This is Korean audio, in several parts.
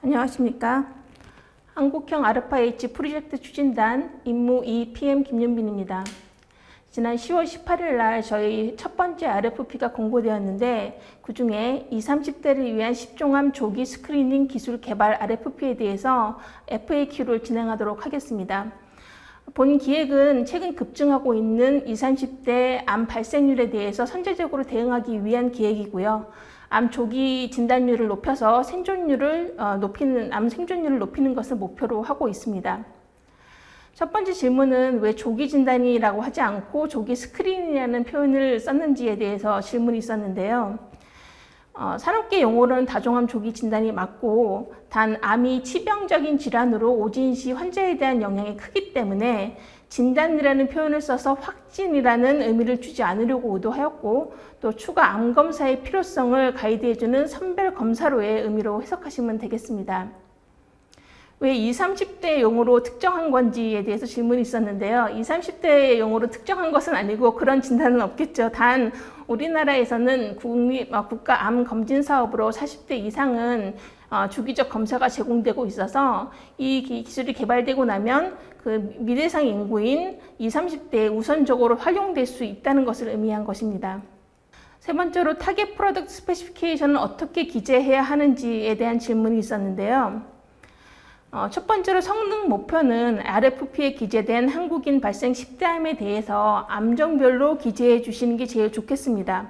안녕하십니까. 한국형 아르파-H 프로젝트 추진단 임무 2 PM 김윤빈입니다. 지난 10월 18일 날 저희 첫 번째 RFP가 공고되었는데 그 중에 20, 30대를 위한 10종암 조기 스크리닝 기술 개발 RFP에 대해서 FAQ를 진행하도록 하겠습니다. 본 기획은 최근 급증하고 있는 20, 30대 암 발생률에 대해서 선제적으로 대응하기 위한 기획이고요. 암 조기 진단율을 높여서 암 생존율을 높이는 것을 목표로 하고 있습니다. 첫 번째 질문은 왜 조기 진단이라고 하지 않고 조기 스크린이라는 표현을 썼는지에 대해서 질문이 있었는데요. 산업계 용어로는 다종암 조기 진단이 맞고, 단 암이 치명적인 질환으로 오진 시 환자에 대한 영향이 크기 때문에 진단이라는 표현을 써서 확진이라는 의미를 주지 않으려고 의도하였고, 또 추가 암 검사의 필요성을 가이드해주는 선별 검사로의 의미로 해석하시면 되겠습니다. 왜 20, 30대 용어로 특정한 건지에 대해서 질문이 있었는데요. 20, 30대 용어로 특정한 것은 아니고 그런 진단은 없겠죠. 단 우리나라에서는 국가 암 검진 사업으로 40대 이상은 주기적 검사가 제공되고 있어서 이 기술이 개발되고 나면 그 미대상 인구인 20, 30대에 우선적으로 활용될 수 있다는 것을 의미한 것입니다. 세 번째로 타겟 프로덕트 스페시피케이션을 어떻게 기재해야 하는지에 대한 질문이 있었는데요. 첫 번째로 성능 목표는 RFP에 기재된 한국인 발생 10대 암에 대해서 암종별로 기재해 주시는 게 제일 좋겠습니다.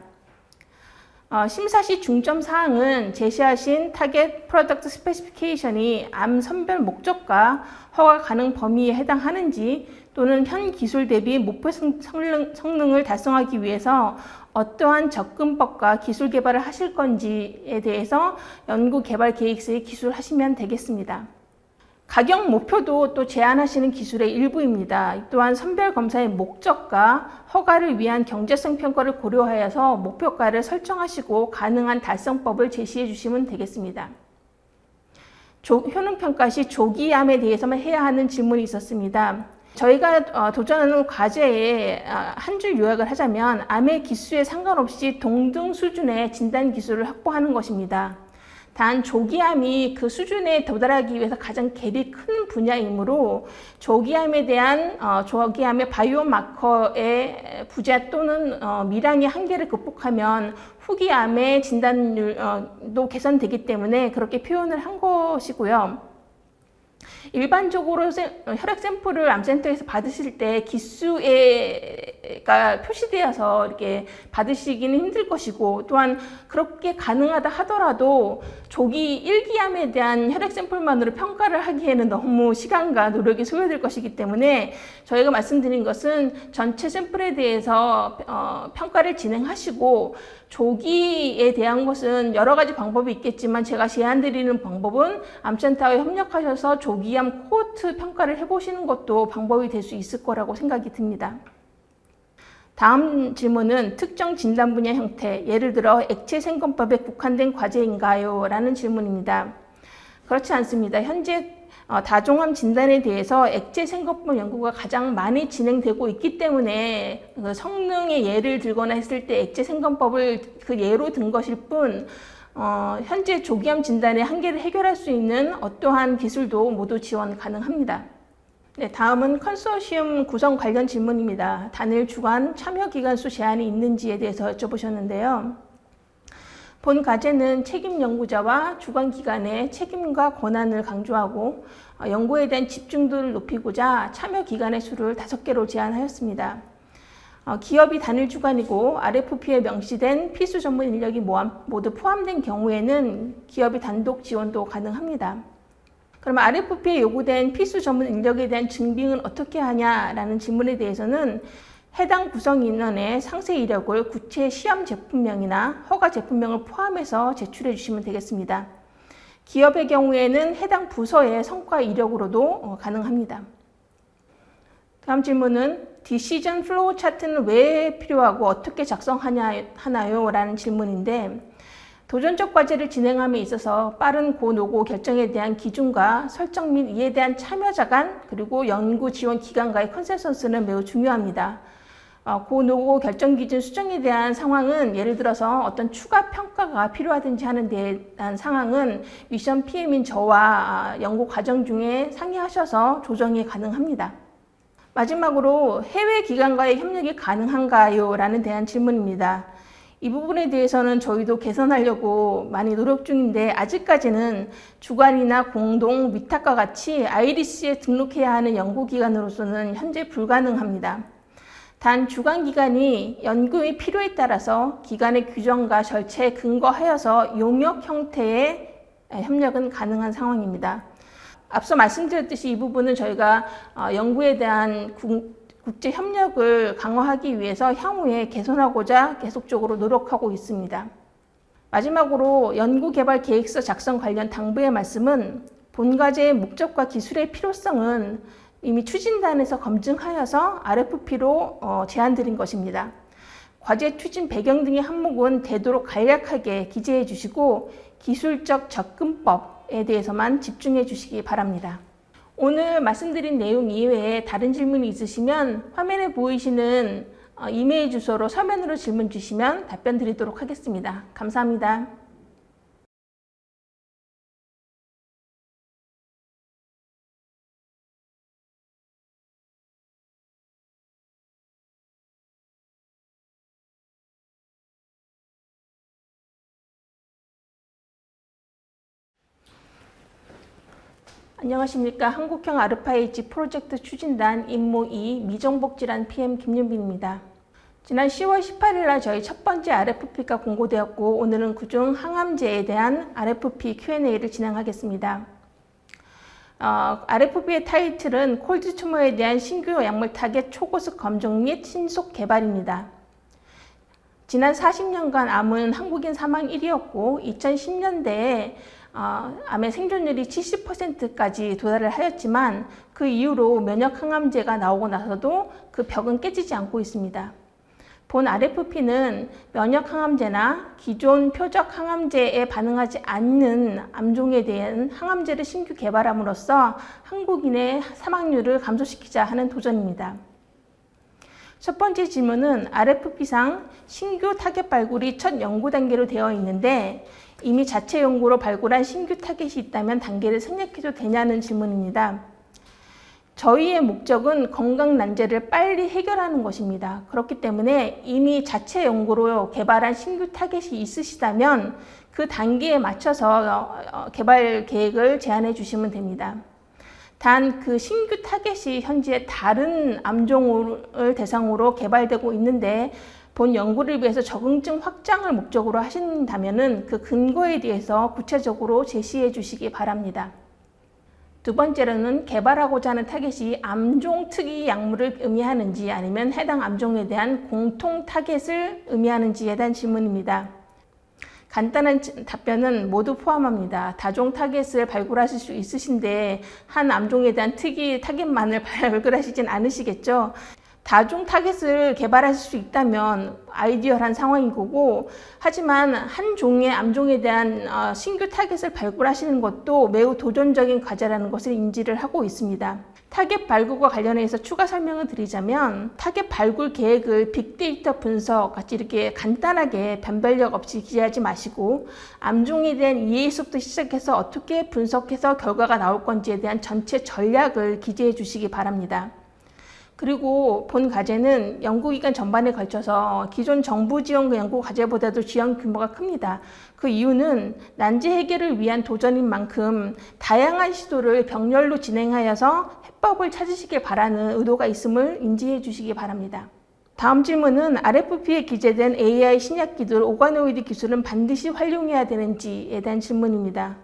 심사 시 중점 사항은 제시하신 타겟 프로덕트 스페시피케이션이 암 선별 목적과 허가 가능 범위에 해당하는지, 또는 현 기술 대비 목표 성능을 달성하기 위해서 어떠한 접근법과 기술 개발을 하실 건지에 대해서 연구 개발 계획서에 기술하시면 되겠습니다. 가격 목표도 또 제안하시는 기술의 일부입니다. 또한 선별 검사의 목적과 허가를 위한 경제성 평가를 고려하여서 목표가를 설정하시고 가능한 달성법을 제시해 주시면 되겠습니다. 효능 평가 시 조기암에 대해서만 해야 하는 질문이 있었습니다. 저희가 도전하는 과제에 한 줄 요약을 하자면 암의 기수에 상관없이 동등 수준의 진단 기술을 확보하는 것입니다. 단 조기암이 그 수준에 도달하기 위해서 가장 갭이 큰 분야이므로 조기암에 대한 조기암의 바이오마커의 부재 또는 미량의 한계를 극복하면 후기암의 진단율도 개선되기 때문에 그렇게 표현을 한 것이고요. 일반적으로 혈액 샘플을 암센터에서 받으실 때 기수가 표시되어서 이렇게 받으시기는 힘들 것이고, 또한 그렇게 가능하다 하더라도 조기 1기암에 대한 혈액 샘플만으로 평가를 하기에는 너무 시간과 노력이 소요될 것이기 때문에 저희가 말씀드린 것은 전체 샘플에 대해서 평가를 진행하시고, 조기에 대한 것은 여러 가지 방법이 있겠지만 제가 제안드리는 방법은 암센터와 협력하셔서 조기암 코호트 평가를 해보시는 것도 방법이 될 수 있을 거라고 생각이 듭니다. 다음 질문은 특정 진단 분야 형태, 예를 들어 액체 생검법에 국한된 과제인가요? 라는 질문입니다. 그렇지 않습니다. 현재 다종암 진단에 대해서 액체 생검법 연구가 가장 많이 진행되고 있기 때문에 그 성능의 예를 들거나 했을 때 액체 생검법을 그 예로 든 것일 뿐, 현재 조기암 진단의 한계를 해결할 수 있는 어떠한 기술도 모두 지원 가능합니다. 네, 다음은 컨소시엄 구성 관련 질문입니다. 단일 주관 참여 기간 수 제한이 있는지에 대해서 여쭤보셨는데요. 본 과제는 책임 연구자와 주관 기관의 책임과 권한을 강조하고 연구에 대한 집중도를 높이고자 참여 기관의 수를 5개로 제한하였습니다. 기업이 단일 주관이고 RFP에 명시된 필수 전문 인력이 모두 포함된 경우에는 기업이 단독 지원도 가능합니다. 그러면 RFP에 요구된 필수 전문 인력에 대한 증빙은 어떻게 하냐라는 질문에 대해서는 해당 구성 인원의 상세 이력을 구체 시험 제품명이나 허가 제품명을 포함해서 제출해 주시면 되겠습니다. 기업의 경우에는 해당 부서의 성과 이력으로도 가능합니다. 다음 질문은 디시전 플로우 차트는 왜 필요하고 어떻게 작성하나요? 라는 질문인데, 도전적 과제를 진행함에 있어서 빠른 고노고 결정에 대한 기준과 설정 및 이에 대한 참여자 간 그리고 연구 지원 기관과의 컨센서스는 매우 중요합니다. 고노고 결정 기준 수정에 대한 상황은 예를 들어서 어떤 추가 평가가 필요하든지 하는 데 대한 상황은 미션 PM인 저와 연구 과정 중에 상의하셔서 조정이 가능합니다. 마지막으로 해외 기관과의 협력이 가능한가요? 라는 대한 질문입니다. 이 부분에 대해서는 저희도 개선하려고 많이 노력 중인데 아직까지는 주관이나 공동, 위탁과 같이 IRIS에 등록해야 하는 연구기관으로서는 현재 불가능합니다. 단 주관기관이 연구의 필요에 따라서 기관의 규정과 절차에 근거하여서 용역 형태의 협력은 가능한 상황입니다. 앞서 말씀드렸듯이 이 부분은 저희가 연구에 대한 국제 협력을 강화하기 위해서 향후에 개선하고자 계속적으로 노력하고 있습니다. 마지막으로 연구개발 계획서 작성 관련 당부의 말씀은 본과제의 목적과 기술의 필요성은 이미 추진단에서 검증하여서 RFP로 제안드린 것입니다. 과제 추진 배경 등의 항목은 되도록 간략하게 기재해 주시고 기술적 접근법에 대해서만 집중해 주시기 바랍니다. 오늘 말씀드린 내용 이외에 다른 질문이 있으시면 화면에 보이시는 이메일 주소로 서면으로 질문 주시면 답변 드리도록 하겠습니다. 감사합니다. 안녕하십니까. 한국형 아르파H 프로젝트 추진단 임무 2 미정복질환 PM 김윤빈입니다. 지난 10월 18일 날 저희 첫 번째 RFP가 공고되었고 오늘은 그중 항암제에 대한 RFP Q&A를 진행하겠습니다. RFP의 타이틀은 콜드 튜머에 대한 신규 약물 타겟 초고속 검증 및 신속 개발입니다. 지난 40년간 암은 한국인 사망 1위였고 2010년대에 암의 생존율이 70%까지 도달을 하였지만 그 이후로 면역 항암제가 나오고 나서도 그 벽은 깨지지 않고 있습니다. 본 RFP는 면역 항암제나 기존 표적 항암제에 반응하지 않는 암종에 대한 항암제를 신규 개발함으로써 한국인의 사망률을 감소시키자 하는 도전입니다. 첫 번째 질문은 RFP상 신규 타겟 발굴이 첫 연구 단계로 되어 있는데 이미 자체 연구로 발굴한 신규 타겟이 있다면 단계를 생략해도 되냐는 질문입니다. 저희의 목적은 건강 난제를 빨리 해결하는 것입니다. 그렇기 때문에 이미 자체 연구로 개발한 신규 타겟이 있으시다면 그 단계에 맞춰서 개발 계획을 제안해 주시면 됩니다. 단 그 신규 타겟이 현재 다른 암종을 대상으로 개발되고 있는데 본 연구를 위해서 적응증 확장을 목적으로 하신다면 그 근거에 대해서 구체적으로 제시해 주시기 바랍니다. 두 번째로는 개발하고자 하는 타겟이 암종 특이 약물을 의미하는지 아니면 해당 암종에 대한 공통 타겟을 의미하는지에 대한 질문입니다. 간단한 답변은 모두 포함합니다. 다종 타겟을 발굴하실 수 있으신데 한 암종에 대한 특이 타겟만을 발굴하시진 않으시겠죠. 다종 타겟을 개발하실 수 있다면 아이디어한 상황인 거고 하지만 한 종의 암종에 대한 신규 타겟을 발굴하시는 것도 매우 도전적인 과제라는 것을 인지를 하고 있습니다. 타겟 발굴과 관련해서 추가 설명을 드리자면 타겟 발굴 계획을 빅데이터 분석 같이 이렇게 간단하게 변별력 없이 기재하지 마시고 암종에 대한 이해에서부터 시작해서 어떻게 분석해서 결과가 나올 건지에 대한 전체 전략을 기재해 주시기 바랍니다. 그리고 본 과제는 연구기간 전반에 걸쳐서 기존 정부 지원 연구 과제보다도 지원 규모가 큽니다. 그 이유는 난제 해결을 위한 도전인 만큼 다양한 시도를 병렬로 진행하여서 해법을 찾으시길 바라는 의도가 있음을 인지해 주시기 바랍니다. 다음 질문은 RFP에 기재된 AI 신약 기술 오가노이드 기술은 반드시 활용해야 되는지에 대한 질문입니다.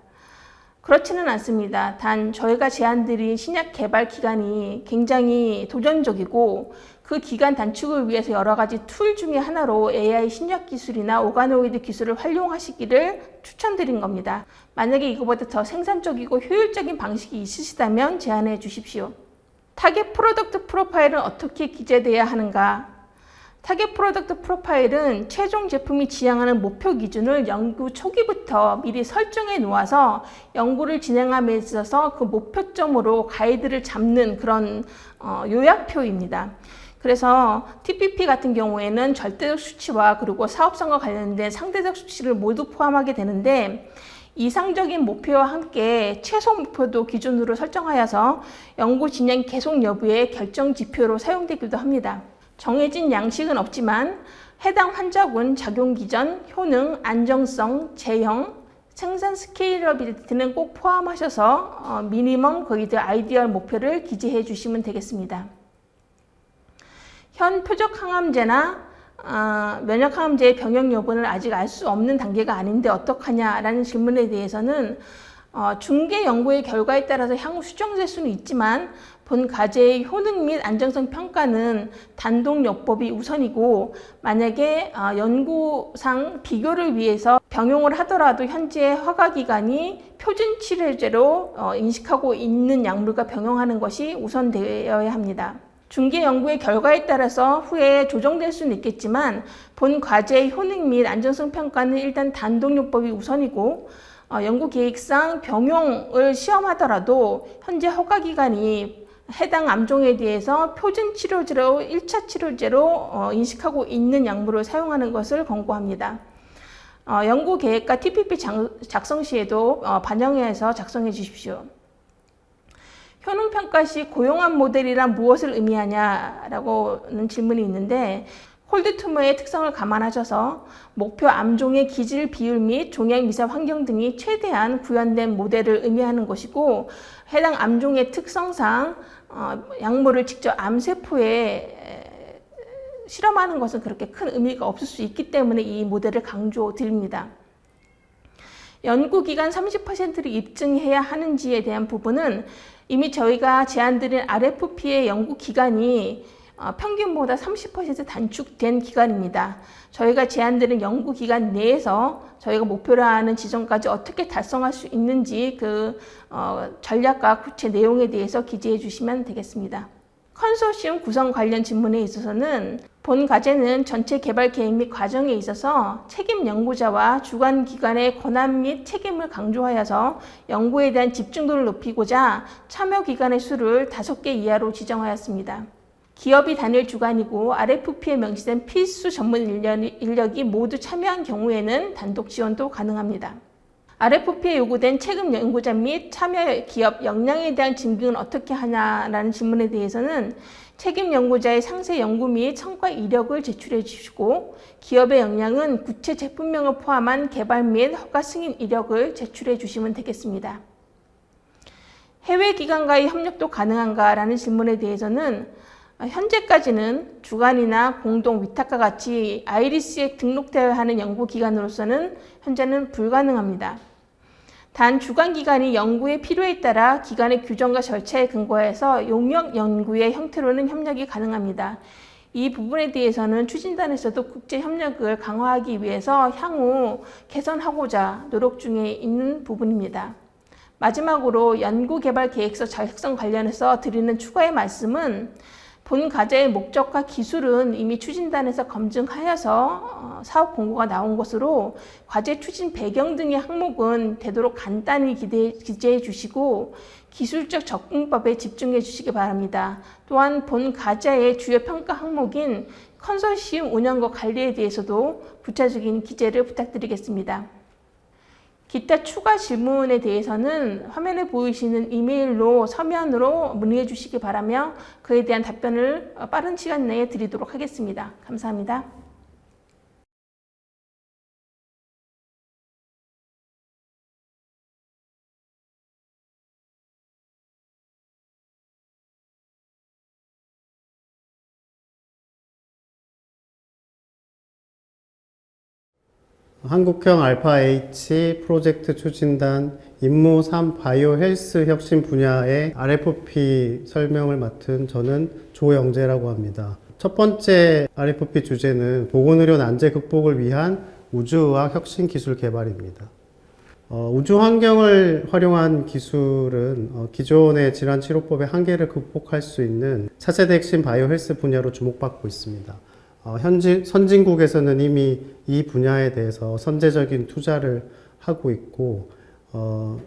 그렇지는 않습니다. 단 저희가 제안드린 신약 개발 기간이 굉장히 도전적이고 그 기간 단축을 위해서 여러 가지 툴 중에 하나로 AI 신약 기술이나 오가노이드 기술을 활용하시기를 추천드린 겁니다. 만약에 이거보다 더 생산적이고 효율적인 방식이 있으시다면 제안해 주십시오. 타겟 프로덕트 프로파일은 어떻게 기재돼야 하는가? 타겟 프로덕트 프로파일은 최종 제품이 지향하는 목표 기준을 연구 초기부터 미리 설정해 놓아서 연구를 진행함에 있어서 그 목표점으로 가이드를 잡는 그런 요약표입니다. 그래서 TPP 같은 경우에는 절대적 수치와 그리고 사업성과 관련된 상대적 수치를 모두 포함하게 되는데, 이상적인 목표와 함께 최소 목표도 기준으로 설정하여서 연구 진행 계속 여부의 결정 지표로 사용되기도 합니다. 정해진 양식은 없지만 해당 환자군 작용 기전, 효능, 안정성, 제형, 생산 스케일러비리티는 꼭 포함하셔서 미니멈 거기드 아이디얼 목표를 기재해 주시면 되겠습니다. 현 표적 항암제나 면역 항암제의 병역 여부는 아직 알 수 없는 단계가 아닌데 어떡하냐라는 질문에 대해서는 중개 연구의 결과에 따라서 향후 수정될 수는 있지만 본 과제의 효능 및 안정성 평가는 단독 요법이 우선이고, 만약에 연구상 비교를 위해서 병용을 하더라도 현재 허가기관이 표준 치료제로 인식하고 있는 약물과 병용하는 것이 우선되어야 합니다. 중개 연구의 결과에 따라서 후에 조정될 수는 있겠지만 본 과제의 효능 및 안정성 평가는 일단 단독요법이 우선이고, 연구 계획상 병용을 시험하더라도 현재 허가기관이 해당 암종에 대해서 표준 치료제로 1차 치료제로 인식하고 있는 약물을 사용하는 것을 권고합니다. 연구 계획과 TPP 작성 시에도 반영해서 작성해 주십시오. 효능평가 시 고용한 모델이란 무엇을 의미하냐라고는 질문이 있는데, 콜드 튜머의 특성을 감안하셔서 목표 암종의 기질 비율 및 종양 미세 환경 등이 최대한 구현된 모델을 의미하는 것이고, 해당 암종의 특성상 약물을 직접 암세포에 실험하는 것은 그렇게 큰 의미가 없을 수 있기 때문에 이 모델을 강조드립니다. 연구기간 30%를 입증해야 하는지에 대한 부분은 이미 저희가 제안드린 RFP의 연구기간이 평균보다 30% 단축된 기간입니다. 저희가 제안드린 연구기간 내에서 저희가 목표로 하는 지점까지 어떻게 달성할 수 있는지 그 전략과 구체 내용에 대해서 기재해 주시면 되겠습니다. 컨소시엄 구성 관련 질문에 있어서는 본 과제는 전체 개발 계획 및 과정에 있어서 책임 연구자와 주관 기관의 권한 및 책임을 강조하여서 연구에 대한 집중도를 높이고자 참여 기관의 수를 5개 이하로 지정하였습니다. 기업이 단일 주관이고 RFP에 명시된 필수 전문 인력이 모두 참여한 경우에는 단독 지원도 가능합니다. RFP에 요구된 책임 연구자 및 참여 기업 역량에 대한 증빙은 어떻게 하냐라는 질문에 대해서는 책임 연구자의 상세 연구 및 성과 이력을 제출해 주시고, 기업의 역량은 구체 제품명을 포함한 개발 및 허가 승인 이력을 제출해 주시면 되겠습니다. 해외 기관과의 협력도 가능한가라는 질문에 대해서는 현재까지는 주관이나 공동 위탁과 같이 아이리스에 등록되어야 하는 연구기관으로서는 현재는 불가능합니다. 단 주관기관이 연구의 필요에 따라 기관의 규정과 절차에 근거해서 용역 연구의 형태로는 협력이 가능합니다. 이 부분에 대해서는 추진단에서도 국제 협력을 강화하기 위해서 향후 개선하고자 노력 중에 있는 부분입니다. 마지막으로 연구개발 계획서 작성 관련해서 드리는 추가의 말씀은, 본 과제의 목적과 기술은 이미 추진단에서 검증하여서 사업 공고가 나온 것으로 과제 추진 배경 등의 항목은 되도록 간단히 기재해 주시고 기술적 접근법에 집중해 주시기 바랍니다. 또한 본 과제의 주요 평가 항목인 컨소시엄 운영과 관리에 대해서도 구체적인 기재를 부탁드리겠습니다. 기타 추가 질문에 대해서는 화면에 보이시는 이메일로 서면으로 문의해 주시기 바라며 그에 대한 답변을 빠른 시간 내에 드리도록 하겠습니다. 감사합니다. 한국형 알파-H 프로젝트 추진단 임무 3 바이오 헬스 혁신 분야의 RFP 설명을 맡은 저는 조영재라고 합니다. 첫 번째 RFP 주제는 보건의료 난제 극복을 위한 우주의학 혁신 기술 개발입니다. 우주 환경을 활용한 기술은 기존의 질환 치료법의 한계를 극복할 수 있는 차세대 핵심 바이오 헬스 분야로 주목받고 있습니다. 선진국에서는 이미 이 분야에 대해서 선제적인 투자를 하고 있고,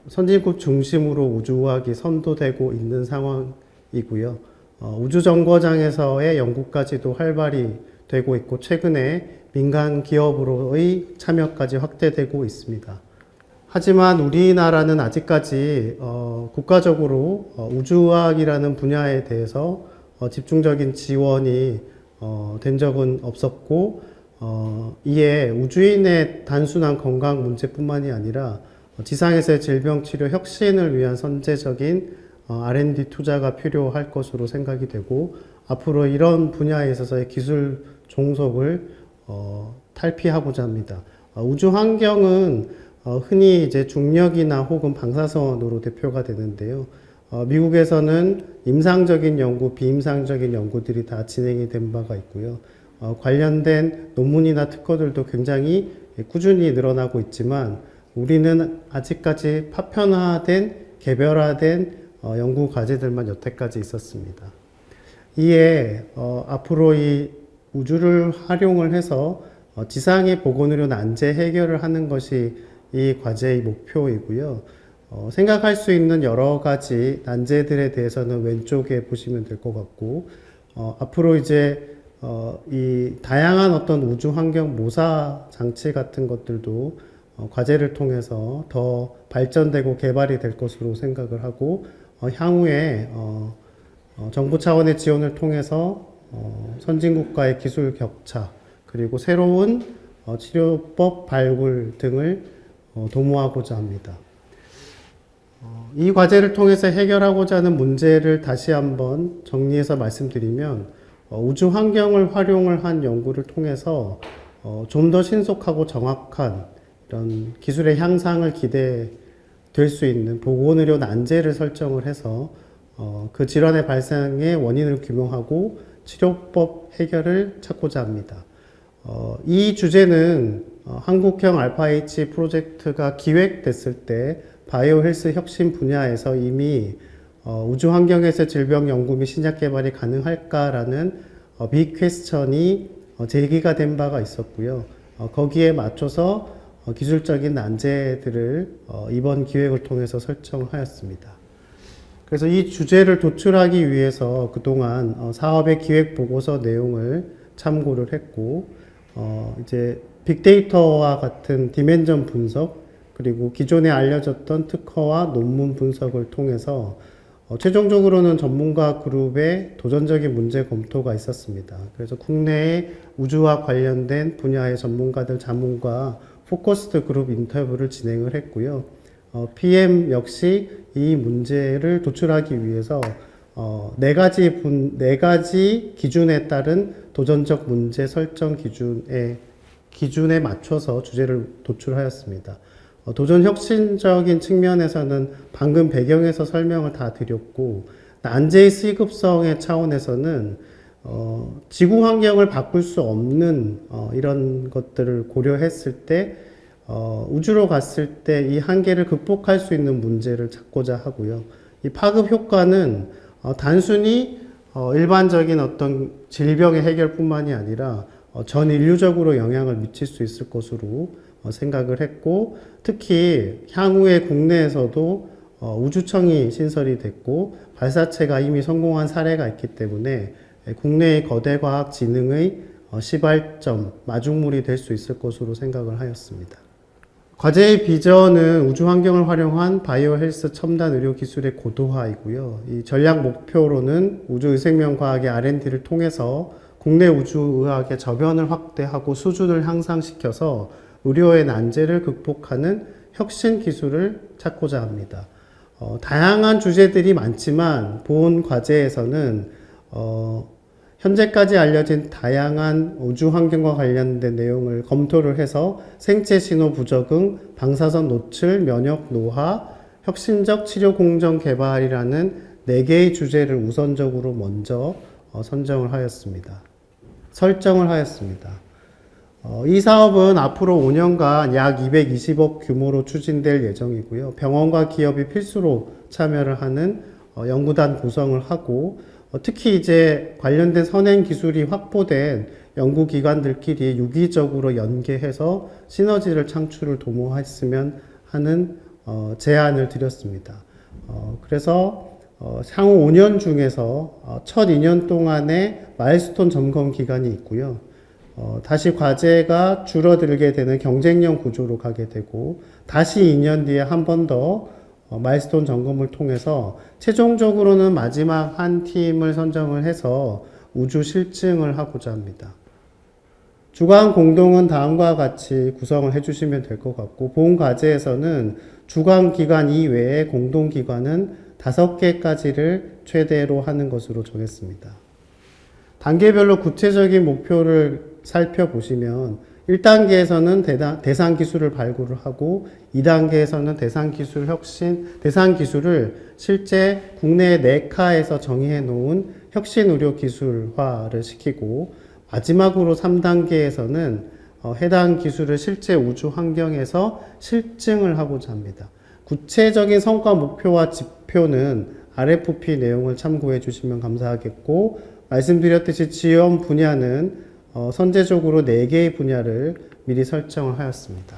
선진국 중심으로 우주의학이 선도되고 있는 상황이고요. 우주정거장에서의 연구까지도 활발히 되고 있고 최근에 민간 기업으로의 참여까지 확대되고 있습니다. 하지만 우리나라는 아직까지 국가적으로 우주화학이라는 분야에 대해서 집중적인 지원이 된 적은 없었고 이에 우주인의 단순한 건강 문제뿐만이 아니라 지상에서의 질병 치료 혁신을 위한 선제적인 R&D 투자가 필요할 것으로 생각이 되고 앞으로 이런 분야에 있어서의 기술 종속을 탈피하고자 합니다. 우주 환경은 흔히 이제 중력이나 혹은 방사선으로 대표가 되는데요. 미국에서는 임상적인 연구, 비임상적인 연구들이 다 진행이 된 바가 있고요. 관련된 논문이나 특허들도 굉장히 꾸준히 늘어나고 있지만 우리는 아직까지 파편화된, 개별화된 연구 과제들만 여태까지 있었습니다. 이에 앞으로 이 우주를 활용을 해서 지상의 보건의료 난제 해결을 하는 것이 이 과제의 목표이고요. 생각할 수 있는 여러 가지 난제들에 대해서는 왼쪽에 보시면 될 것 같고, 앞으로 이제 이 다양한 어떤 우주 환경 모사 장치 같은 것들도 과제를 통해서 더 발전되고 개발이 될 것으로 생각을 하고, 향후에 정부 차원의 지원을 통해서 선진국과의 기술 격차, 그리고 새로운 치료법 발굴 등을 도모하고자 합니다. 이 과제를 통해서 해결하고자 하는 문제를 다시 한번 정리해서 말씀드리면 우주 환경을 활용을 한 연구를 통해서 좀 더 신속하고 정확한 이런 기술의 향상을 기대될 수 있는 보건의료 난제를 설정을 해서 그 질환의 발생의 원인을 규명하고 치료법 해결을 찾고자 합니다. 이 주제는 한국형 알파H 프로젝트가 기획됐을 때 바이오 헬스 혁신 분야에서 이미 우주 환경에서 질병 연구 및 신약 개발이 가능할까라는 빅 퀘스천이 제기가 된 바가 있었고요. 거기에 맞춰서 기술적인 난제들을 이번 기획을 통해서 설정하였습니다. 그래서 이 주제를 도출하기 위해서 그동안 사업의 기획 보고서 내용을 참고를 했고, 이제 빅데이터와 같은 디멘전 분석, 그리고 기존에 알려졌던 특허와 논문 분석을 통해서 최종적으로는 전문가 그룹의 도전적인 문제 검토가 있었습니다. 그래서 국내의 우주와 관련된 분야의 전문가들 자문과 포커스드 그룹 인터뷰를 진행을 했고요. PM 역시 이 문제를 도출하기 위해서 네 가지 기준에 따른 도전적 문제 설정 기준에 맞춰서 주제를 도출하였습니다. 도전 혁신적인 측면에서는 방금 배경에서 설명을 다 드렸고, 난제의 시급성의 차원에서는 지구 환경을 바꿀 수 없는 이런 것들을 고려했을 때 우주로 갔을 때 이 한계를 극복할 수 있는 문제를 찾고자 하고요. 이 파급 효과는 단순히 일반적인 어떤 질병의 해결뿐만이 아니라 전 인류적으로 영향을 미칠 수 있을 것으로 생각을 했고, 특히 향후에 국내에서도 우주청이 신설이 됐고 발사체가 이미 성공한 사례가 있기 때문에 국내의 거대 과학 진흥의 시발점, 마중물이 될 수 있을 것으로 생각을 하였습니다. 과제의 비전은 우주 환경을 활용한 바이오 헬스 첨단 의료 기술의 고도화이고요. 이 전략 목표로는 우주 의생명 과학의 R&D를 통해서 국내 우주의학의 저변을 확대하고 수준을 향상시켜서 의료의 난제를 극복하는 혁신 기술을 찾고자 합니다. 다양한 주제들이 많지만 본 과제에서는 현재까지 알려진 다양한 우주 환경과 관련된 내용을 검토를 해서 생체 신호 부적응, 방사선 노출, 면역 노화, 혁신적 치료 공정 개발이라는 4개의 주제를 우선적으로 먼저 설정을 하였습니다. 이 사업은 앞으로 5년간 약 220억 규모로 추진될 예정이고요. 병원과 기업이 필수로 참여를 하는 연구단 구성을 하고, 특히 이제 관련된 선행 기술이 확보된 연구기관들끼리 유기적으로 연계해서 시너지를 창출을 도모했으면 하는 제안을 드렸습니다. 그래서 향후 5년 중에서 첫 2년 동안의 마일스톤 점검 기간이 있고요. 다시 과제가 줄어들게 되는 경쟁형 구조로 가게 되고, 다시 2년 뒤에 한 번 더 마일스톤 점검을 통해서 최종적으로는 마지막 한 팀을 선정을 해서 우주 실증을 하고자 합니다. 주간 공동은 다음과 같이 구성을 해주시면 될 것 같고, 본 과제에서는 주간 기간 이외에 공동 기관은 5개까지를 최대로 하는 것으로 정했습니다. 단계별로 구체적인 목표를 살펴보시면 1단계에서는 대상 기술을 발굴을 하고 2단계에서는 대상 기술을 실제 국내 내카에서 정의해 놓은 혁신 의료 기술화를 시키고, 마지막으로 3단계에서는 해당 기술을 실제 우주 환경에서 실증을 하고자 합니다. 구체적인 성과 목표와 지표는 RFP 내용을 참고해 주시면 감사하겠고, 말씀드렸듯이 지원 분야는 선제적으로 4개의 분야를 미리 설정을 하였습니다.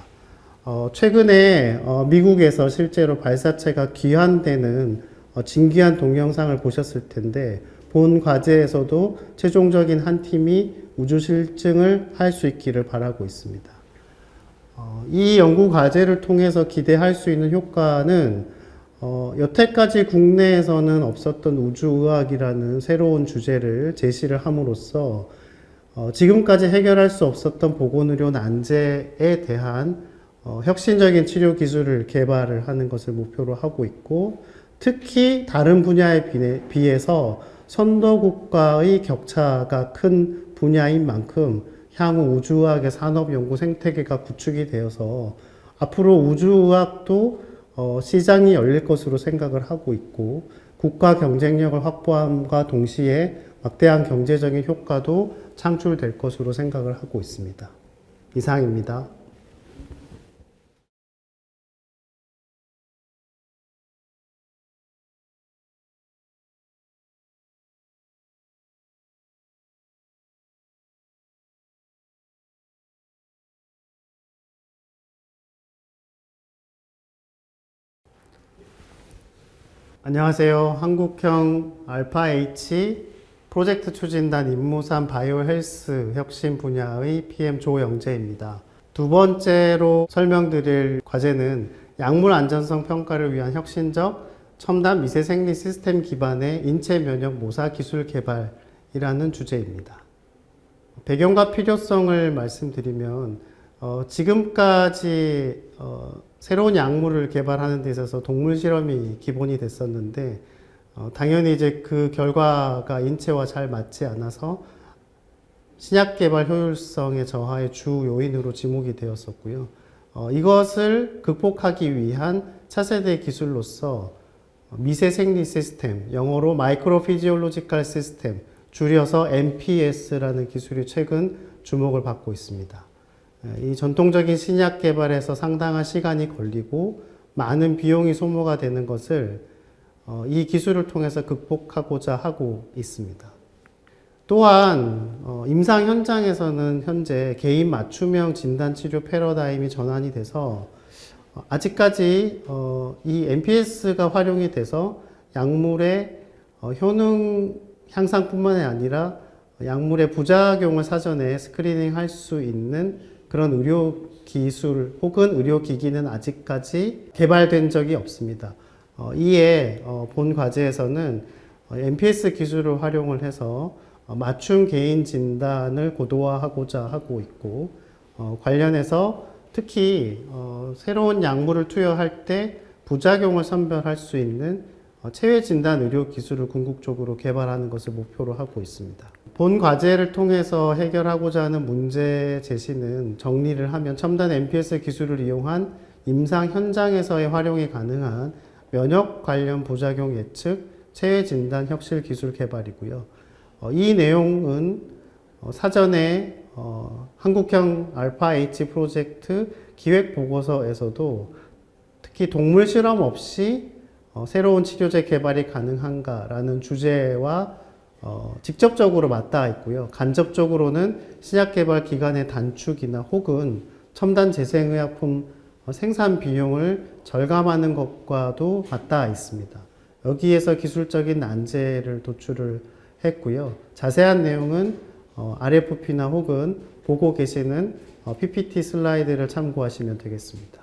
최근에 미국에서 실제로 발사체가 귀환되는 진귀한 동영상을 보셨을 텐데, 본 과제에서도 최종적인 한 팀이 우주 실증을 할 수 있기를 바라고 있습니다. 이 연구 과제를 통해서 기대할 수 있는 효과는 여태까지 국내에서는 없었던 우주의학이라는 새로운 주제를 제시를 함으로써 지금까지 해결할 수 없었던 보건의료 난제에 대한 혁신적인 치료 기술을 개발을 하는 것을 목표로 하고 있고, 특히 다른 분야에 비해서 선도국가의 격차가 큰 분야인 만큼 향후 우주의학의 산업연구 생태계가 구축이 되어서 앞으로 우주의학도 시장이 열릴 것으로 생각을 하고 있고, 국가 경쟁력을 확보함과 동시에 막대한 경제적인 효과도 창출될 것으로 생각을 하고 있습니다. 이상입니다. 안녕하세요. 한국형 알파-H 프로젝트 추진단 임무3 바이오 헬스 혁신 분야의 PM 조영재입니다. 두 번째로 설명드릴 과제는 약물 안전성 평가를 위한 혁신적 첨단 미세생리 시스템 기반의 인체 면역 모사 기술 개발이라는 주제입니다. 배경과 필요성을 말씀드리면 지금까지 새로운 약물을 개발하는 데 있어서 동물 실험이 기본이 됐었는데, 당연히 이제 그 결과가 인체와 잘 맞지 않아서 신약 개발 효율성의 저하의 주 요인으로 지목이 되었었고요. 이것을 극복하기 위한 차세대 기술로서 미세생리 시스템, 영어로 마이크로 피지올로지컬 시스템, 줄여서 MPS라는 기술이 최근 주목을 받고 있습니다. 이 전통적인 신약 개발에서 상당한 시간이 걸리고 많은 비용이 소모가 되는 것을 이 기술을 통해서 극복하고자 하고 있습니다. 또한 임상 현장에서는 현재 개인 맞춤형 진단 치료 패러다임이 전환이 돼서 아직까지 이 MPS가 활용이 돼서 약물의 효능 향상뿐만 아니라 약물의 부작용을 사전에 스크리닝 할 수 있는 그런 의료 기술 혹은 의료기기는 아직까지 개발된 적이 없습니다. 이에 본 과제에서는 MPS 기술을 활용을 해서 맞춤 개인 진단을 고도화하고자 하고 있고, 관련해서 특히 새로운 약물을 투여할 때 부작용을 선별할 수 있는 체외 진단 의료 기술을 궁극적으로 개발하는 것을 목표로 하고 있습니다. 본 과제를 통해서 해결하고자 하는 문제 제시는 정리를 하면 첨단 MPS 기술을 이용한 임상 현장에서의 활용이 가능한 면역 관련 부작용 예측, 체외 진단 혁실 기술 개발이고요. 이 내용은 사전에 한국형 알파-H 프로젝트 기획 보고서에서도 특히 동물 실험 없이 새로운 치료제 개발이 가능한가라는 주제와 직접적으로 맞닿아 있고요. 간접적으로는 신약 개발 기간의 단축이나 혹은 첨단 재생의약품 생산 비용을 절감하는 것과도 맞닿아 있습니다. 여기에서 기술적인 난제를 도출을 했고요. 자세한 내용은 RFP나 혹은 보고 계시는 PPT 슬라이드를 참고하시면 되겠습니다.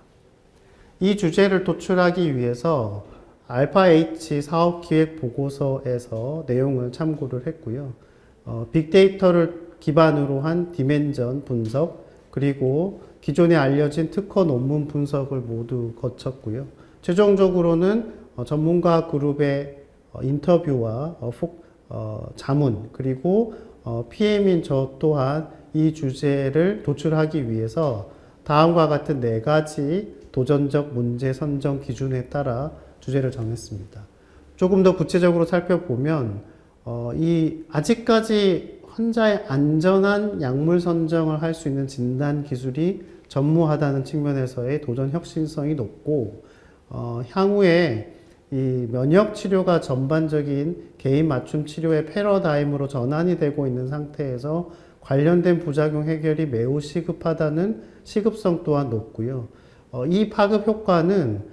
이 주제를 도출하기 위해서 알파-H 사업기획보고서에서 내용을 참고를 했고요. 빅데이터를 기반으로 한 디멘전 분석, 그리고 기존에 알려진 특허 논문 분석을 모두 거쳤고요. 최종적으로는 전문가 그룹의 인터뷰와 자문, 그리고 PM인 저 또한 이 주제를 도출하기 위해서 다음과 같은 4가지 도전적 문제 선정 기준에 따라 주제를 정했습니다. 조금 더 구체적으로 살펴보면 아직까지 환자의 안전한 약물 선정을 할 수 있는 진단 기술이 전무하다는 측면에서의 도전 혁신성이 높고, 향후에 이 면역 치료가 전반적인 개인 맞춤 치료의 패러다임으로 전환이 되고 있는 상태에서 관련된 부작용 해결이 매우 시급하다는 시급성 또한 높고요. 이 파급 효과는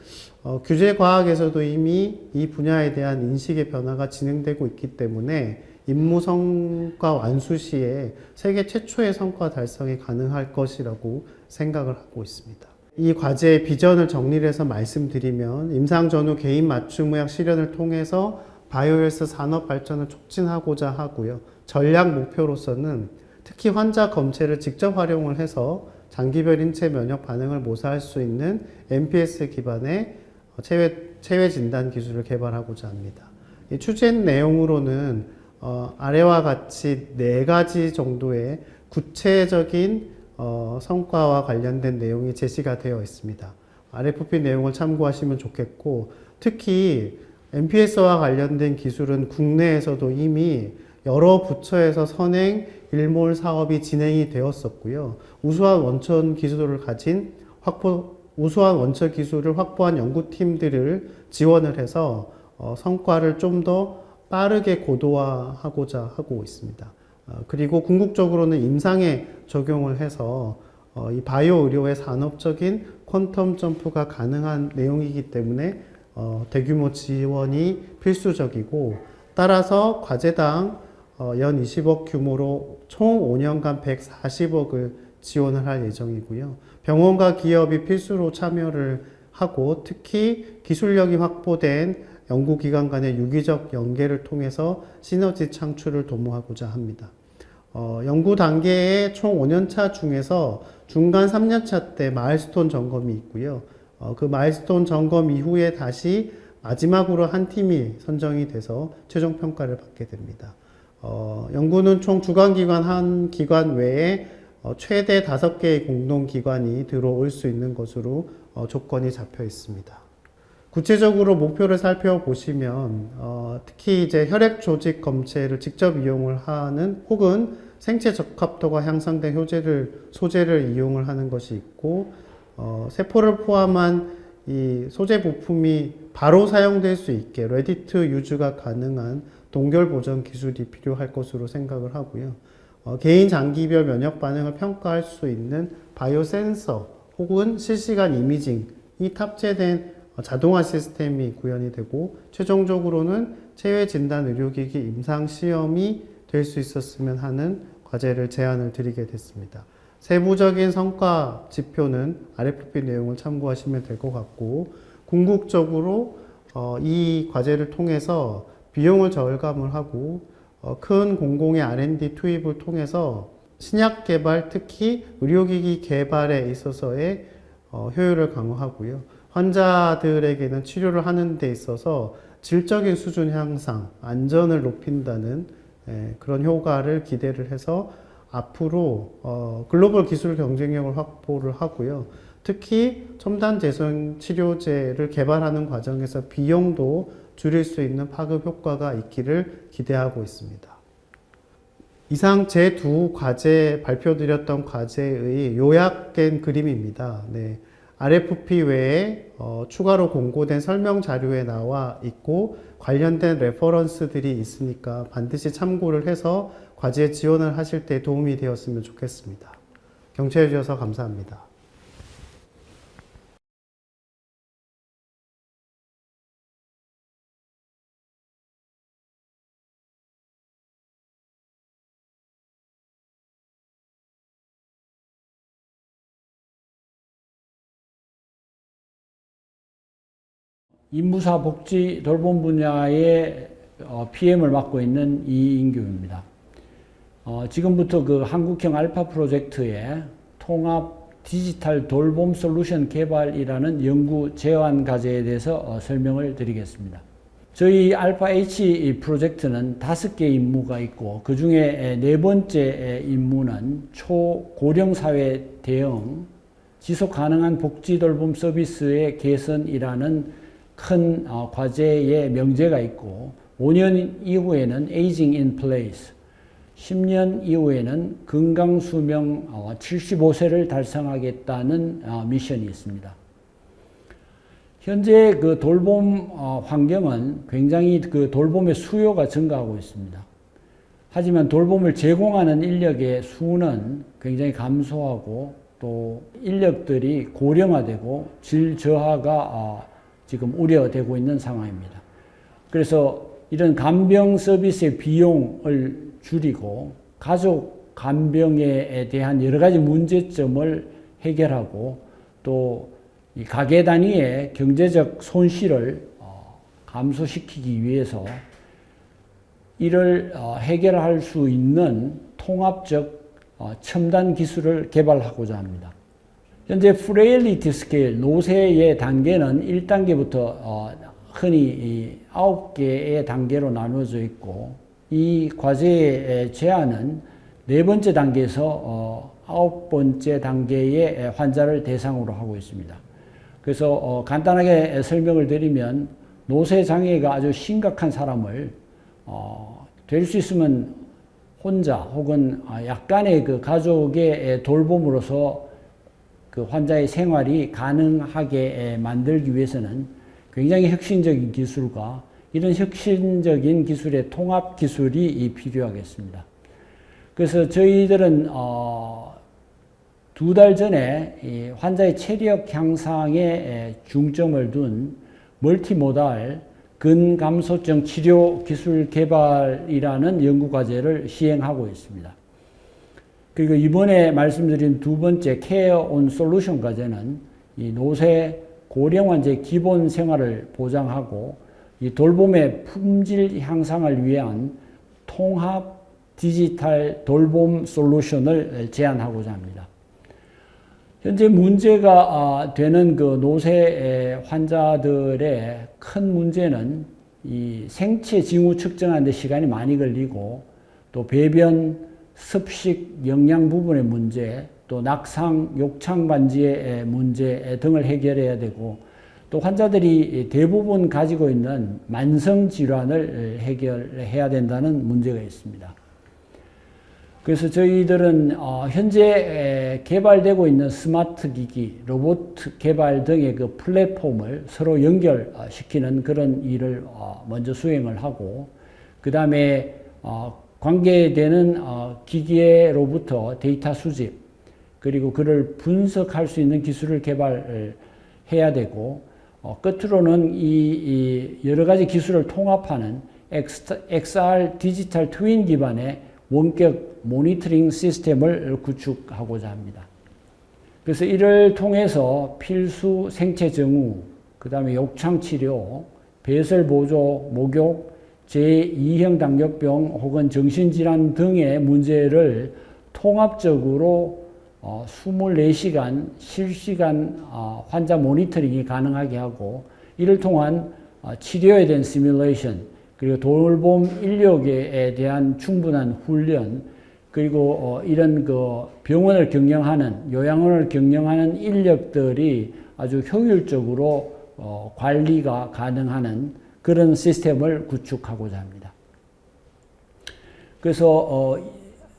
규제 과학에서도 이미 이 분야에 대한 인식의 변화가 진행되고 있기 때문에 임무 성과 완수 시에 세계 최초의 성과 달성이 가능할 것이라고 생각을 하고 있습니다. 이 과제의 비전을 정리를 해서 말씀드리면, 임상 전후 개인 맞춤 의학 실현을 통해서 바이오헬스 산업 발전을 촉진하고자 하고요. 전략 목표로서는 특히 환자 검체를 직접 활용을 해서 장기별 인체 면역 반응을 모사할 수 있는 MPS 기반의 체외 진단 기술을 개발하고자 합니다. 이 추진 내용으로는 아래와 같이 4가지 정도의 구체적인 성과와 관련된 내용이 제시가 되어 있습니다. RFP 내용을 참고하시면 좋겠고, 특히 MPS와 관련된 기술은 국내에서도 이미 여러 부처에서 선행 일몰 사업이 진행이 되었었고요. 우수한 원천 기술을 확보한 연구팀들을 지원을 해서 성과를 좀 더 빠르게 고도화하고자 하고 있습니다. 그리고 궁극적으로는 임상에 적용을 해서 이 바이오 의료의 산업적인 퀀텀 점프가 가능한 내용이기 때문에 대규모 지원이 필수적이고, 따라서 과제당 연 20억 규모로 총 5년간 140억을 지원을 할 예정이고요. 병원과 기업이 필수로 참여를 하고, 특히 기술력이 확보된 연구기관 간의 유기적 연계를 통해서 시너지 창출을 도모하고자 합니다. 연구 단계의 총 5년차 중에서 중간 3년차 때 마일스톤 점검이 있고요. 그 마일스톤 점검 이후에 다시 마지막으로 한 팀이 선정이 돼서 최종 평가를 받게 됩니다. 연구는 총 주관기관 한 기관 외에 최대 5개의 공동기관이 들어올 수 있는 것으로 조건이 잡혀 있습니다. 구체적으로 목표를 살펴보시면 특히 이제 혈액 조직 검체를 직접 이용을 하는, 혹은 생체 적합도가 향상된 소재를 이용을 하는 것이 있고, 세포를 포함한 이 소재 부품이 바로 사용될 수 있게 ready to use가 가능한 동결 보존 기술이 필요할 것으로 생각을 하고요. 개인 장기별 면역 반응을 평가할 수 있는 바이오 센서 혹은 실시간 이미징이 탑재된 자동화 시스템이 구현이 되고, 최종적으로는 체외 진단 의료기기 임상 시험이 될 수 있었으면 하는 과제를 제안을 드리게 됐습니다. 세부적인 성과 지표는 RFP 내용을 참고하시면 될 것 같고, 궁극적으로 이 과제를 통해서 비용을 절감을 하고 큰 공공의 R&D 투입을 통해서 신약 개발, 특히 의료기기 개발에 있어서의 효율을 강화하고요. 환자들에게는 치료를 하는 데 있어서 질적인 수준 향상, 안전을 높인다는 그런 효과를 기대를 해서 앞으로 글로벌 기술 경쟁력을 확보를 하고요. 특히 첨단 재생 치료제를 개발하는 과정에서 비용도 줄일 수 있는 파급 효과가 있기를 기대하고 있습니다. 이상 제 2과제 발표드렸던 과제의 요약된 그림입니다. 네. RFP 외에 추가로 공고된 설명 자료에 나와 있고, 관련된 레퍼런스들이 있으니까 반드시 참고를 해서 과제에 지원을 하실 때 도움이 되었으면 좋겠습니다. 경청해 주셔서 감사합니다. 임무사 복지 돌봄 분야의 PM을 맡고 있는 이인규입니다. 지금부터 그 한국형 알파 프로젝트의 통합 디지털 돌봄 솔루션 개발이라는 연구 제안 과제에 대해서 설명을 드리겠습니다. 저희 알파 H 프로젝트는 5개 임무가 있고 그 중에 4번째 임무는 초고령 사회 대응, 지속 가능한 복지 돌봄 서비스의 개선이라는 큰 과제의 명제가 있고 5년 이후에는 Aging in Place, 10년 이후에는 건강수명 75세를 달성하겠다는 미션이 있습니다. 현재 그 돌봄 환경은 굉장히 그 돌봄의 수요가 증가하고 있습니다. 하지만 돌봄을 제공하는 인력의 수는 굉장히 감소하고 또 인력들이 고령화되고 질 저하가 지금 우려되고 있는 상황입니다. 그래서 이런 간병 서비스의 비용을 줄이고 가족 간병에 대한 여러 가지 문제점을 해결하고 또 이 가계 단위의 경제적 손실을 감소시키기 위해서 이를 해결할 수 있는 통합적 첨단 기술을 개발하고자 합니다. 현재 프레일리티 스케일, 노쇠의 단계는 1단계부터 흔히 9개의 단계로 나누어져 있고 이 과제의 제안은 4번째 단계에서 9번째 단계의 환자를 대상으로 하고 있습니다. 그래서 간단하게 설명을 드리면 노쇠 장애가 아주 심각한 사람을 될 수 있으면 혼자 혹은 약간의 그 가족의 돌봄으로서 그 환자의 생활이 가능하게 만들기 위해서는 굉장히 혁신적인 기술과 이런 혁신적인 기술의 통합 기술이 필요하겠습니다. 그래서 저희들은 2달 전에 이 환자의 체력 향상에 중점을 둔 멀티모달 근감소증 치료 기술 개발이라는 연구과제를 시행하고 있습니다. 그리고 이번에 말씀드린 2번째 케어 온 솔루션 과제는 이 노쇠 고령 환자의 기본 생활을 보장하고 이 돌봄의 품질 향상을 위한 통합 디지털 돌봄 솔루션을 제안하고자 합니다. 현재 문제가 되는 그 노쇠 환자들의 큰 문제는 이 생체 징후 측정하는 데 시간이 많이 걸리고 또 배변, 습식, 영양 부분의 문제, 또 낙상, 욕창 반지의 문제 등을 해결해야 되고 또 환자들이 대부분 가지고 있는 만성 질환을 해결해야 된다는 문제가 있습니다. 그래서 저희들은 현재 개발되고 있는 스마트 기기, 로봇 개발 등의 그 플랫폼을 서로 연결시키는 그런 일을 먼저 수행을 하고 그 다음에 관계되는 기계로부터 데이터 수집 그리고 그를 분석할 수 있는 기술을 개발해야 되고 끝으로는 이 여러 가지 기술을 통합하는 XR 디지털 트윈 기반의 원격 모니터링 시스템을 구축하고자 합니다. 그래서 이를 통해서 필수 생체 정후, 그 다음에 욕창 치료, 배설 보조, 목욕, 제2형 당뇨병 혹은 정신질환 등의 문제를 통합적으로 24시간 실시간 환자 모니터링이 가능하게 하고 이를 통한 치료에 대한 시뮬레이션 그리고 돌봄 인력에 대한 충분한 훈련 그리고 이런 그 병원을 경영하는 요양원을 경영하는 인력들이 아주 효율적으로 관리가 가능하는 그런 시스템을 구축하고자 합니다. 그래서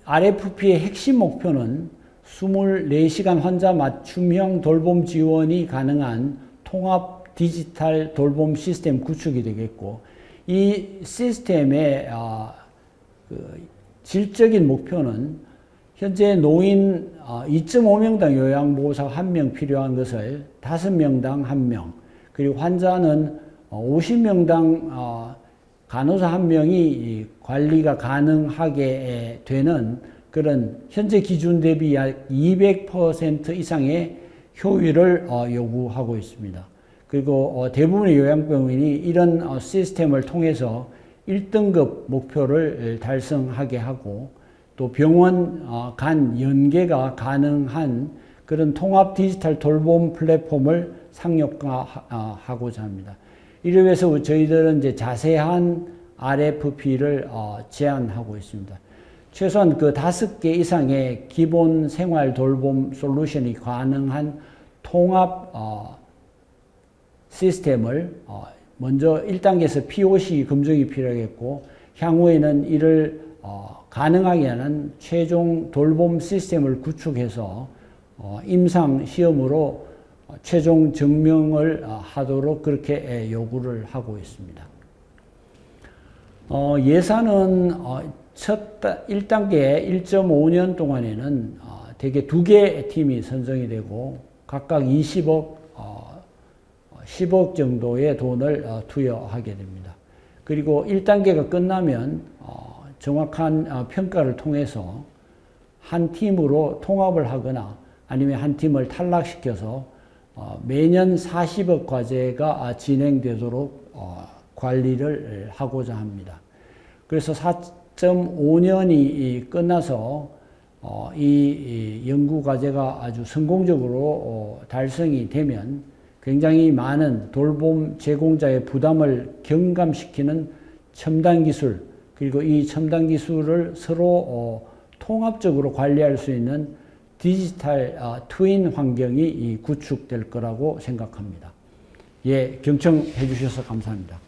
RFP의 핵심 목표는 24시간 환자 맞춤형 돌봄 지원이 가능한 통합 디지털 돌봄 시스템 구축이 되겠고 이 시스템의 질적인 목표는 현재 노인 2.5명당 요양보호사 1명 필요한 것을 5명당 1명 그리고 환자는 50명당 간호사 1명이 관리가 가능하게 되는 그런 현재 기준 대비 약 200% 이상의 효율을 요구하고 있습니다. 그리고 대부분의 요양병원이 이런 시스템을 통해서 1등급 목표를 달성하게 하고 또 병원 간 연계가 가능한 그런 통합 디지털 돌봄 플랫폼을 상용화하고자 합니다. 이를 위해서 저희들은 이제 자세한 RFP를 제안하고 있습니다. 최소한 그 5개 이상의 기본 생활 돌봄 솔루션이 가능한 통합 시스템을 먼저 1단계에서 POC 검증이 필요하겠고 향후에는 이를 가능하게 하는 최종 돌봄 시스템을 구축해서 임상 시험으로 최종 증명을 하도록 그렇게 요구를 하고 있습니다. 예산은 첫 1단계 1.5년 동안에는 대개 2개의 팀이 선정이 되고 각각 20억, 10억 정도의 돈을 투여하게 됩니다. 그리고 1단계가 끝나면 정확한 평가를 통해서 한 팀으로 통합을 하거나 아니면 한 팀을 탈락시켜서 매년 40억 과제가 진행되도록 관리를 하고자 합니다. 그래서 4.5년이 끝나서 이 연구 과제가 아주 성공적으로 달성이 되면 굉장히 많은 돌봄 제공자의 부담을 경감시키는 첨단 기술, 그리고 이 첨단 기술을 서로 통합적으로 관리할 수 있는 디지털 트윈 환경이 구축될 거라고 생각합니다. 예, 경청해 주셔서 감사합니다.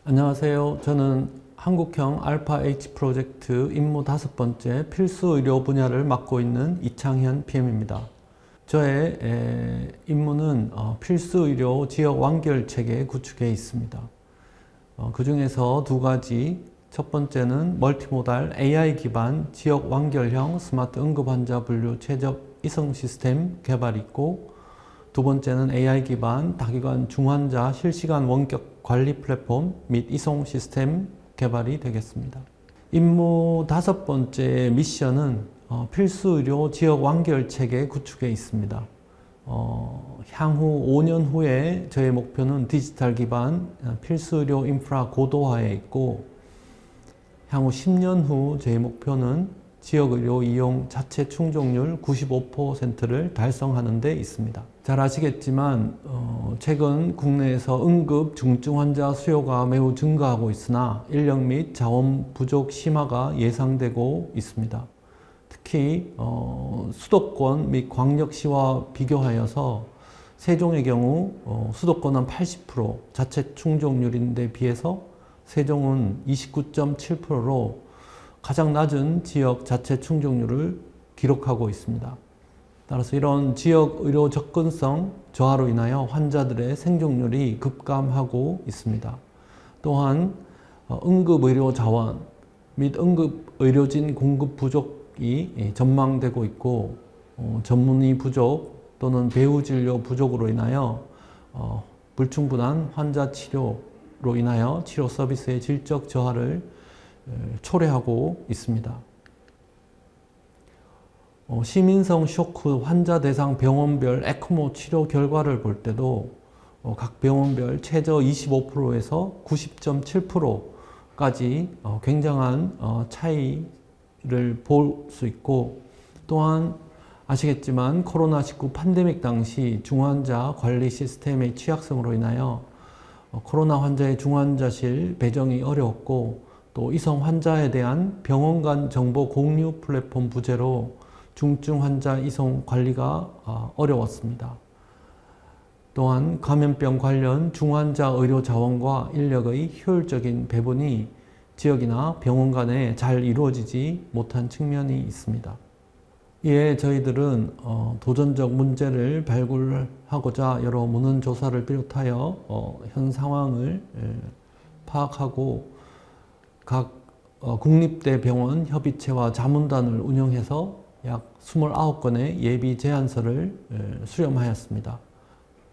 안녕하세요. 저는 한국형 알파 H 프로젝트 임무 5번째 필수 의료 분야를 맡고 있는 이창현 PM입니다. 저의 임무는 필수 의료 지역 완결 체계 구축에 있습니다. 그 중에서 2가지, 첫 번째는 멀티모달 AI 기반 지역 완결형 스마트 응급 환자 분류 최적 이송 시스템 개발이 있고, 2번째는 AI 기반 다기관 중환자 실시간 원격 관리 플랫폼 및 이송 시스템 개발이 되겠습니다. 임무 5번째 미션은 필수 의료 지역 완결 체계 구축에 있습니다. 향후 5년 후에 저의 목표는 디지털 기반 필수 의료 인프라 고도화에 있고, 향후 10년 후 저의 목표는 지역 의료 이용 자체 충족률 95%를 달성하는 데 있습니다. 잘 아시겠지만 최근 국내에서 응급 중증 환자 수요가 매우 증가하고 있으나 인력 및 자원 부족 심화가 예상되고 있습니다. 특히 수도권 및 광역시와 비교하여서 세종의 경우 수도권은 80% 자체 충족률인데 비해서 세종은 29.7%로 가장 낮은 지역 자체 충족률을 기록하고 있습니다. 따라서 이런 지역 의료 접근성 저하로 인하여 환자들의 생존율이 급감하고 있습니다. 또한 응급 의료 자원 및 응급 의료진 공급 부족이 전망되고 있고, 전문의 부족 또는 배후 진료 부족으로 인하여 불충분한 환자 치료로 인하여 치료 서비스의 질적 저하를 초래하고 있습니다. 시민성 쇼크 환자 대상 병원별 에크모 치료 결과를 볼 때도 각 병원별 최저 25%에서 90.7%까지 굉장한 차이를 볼 수 있고, 또한 아시겠지만 코로나19 팬데믹 당시 중환자 관리 시스템의 취약성으로 인하여 코로나 환자의 중환자실 배정이 어려웠고, 또 이성 환자에 대한 병원 간 정보 공유 플랫폼 부재로 중증 환자 이송 관리가 어려웠습니다. 또한 감염병 관련 중환자 의료 자원과 인력의 효율적인 배분이 지역이나 병원 간에 잘 이루어지지 못한 측면이 있습니다. 이에 저희들은 도전적 문제를 발굴하고자 여러 문헌 조사를 비롯하여 현 상황을 파악하고 각 국립대 병원 협의체와 자문단을 운영해서 약 29건의 예비 제안서를 수렴하였습니다.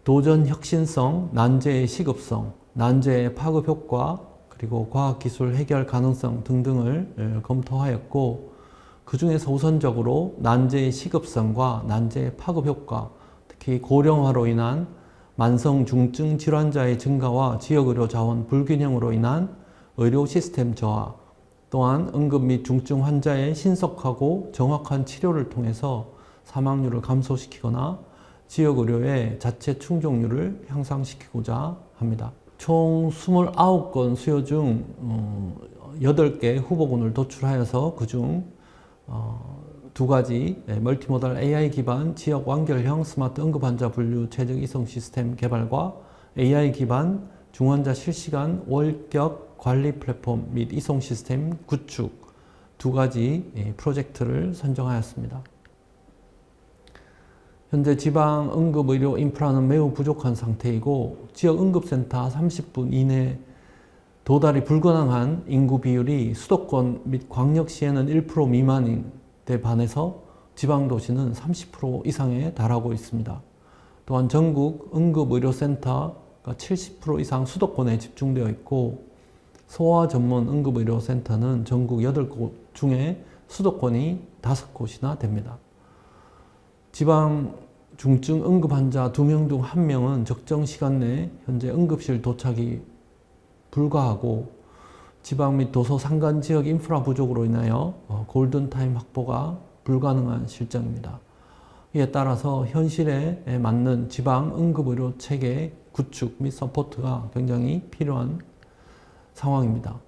도전 혁신성, 난제의 시급성, 난제의 파급 효과, 그리고 과학기술 해결 가능성 등등을 검토하였고, 그 중에서 우선적으로 난제의 시급성과 난제의 파급 효과, 특히 고령화로 인한 만성 중증 질환자의 증가와 지역의료 자원 불균형으로 인한 의료 시스템 저하, 또한 응급 및 중증 환자의 신속하고 정확한 치료를 통해서 사망률을 감소시키거나 지역의료의 자체 충족률을 향상시키고자 합니다. 총 29건 수요 중 8개 후보군을 도출하여서 그중 2가지 멀티모달 AI 기반 지역 완결형 스마트 응급환자 분류 최적 이송 시스템 개발과 AI 기반 중환자 실시간 원격 관리 플랫폼 및 이송 시스템 구축 2가지 프로젝트를 선정하였습니다. 현재 지방 응급의료 인프라는 매우 부족한 상태이고 지역 응급센터 30분 이내 도달이 불가능한 인구 비율이 수도권 및 광역시에는 1% 미만인 데 반해서 지방도시는 30% 이상에 달하고 있습니다. 또한 전국 응급의료센터가 70% 이상 수도권에 집중되어 있고 소아 전문 응급의료센터는 전국 8곳 중에 수도권이 5곳이나 됩니다. 지방 중증 응급환자 2명 중 1명은 적정 시간 내에 현재 응급실 도착이 불가하고 지방 및 도서 상간 지역 인프라 부족으로 인하여 골든타임 확보가 불가능한 실정입니다. 이에 따라서 현실에 맞는 지방 응급의료 체계 구축 및 서포트가 굉장히 필요한 상황입니다.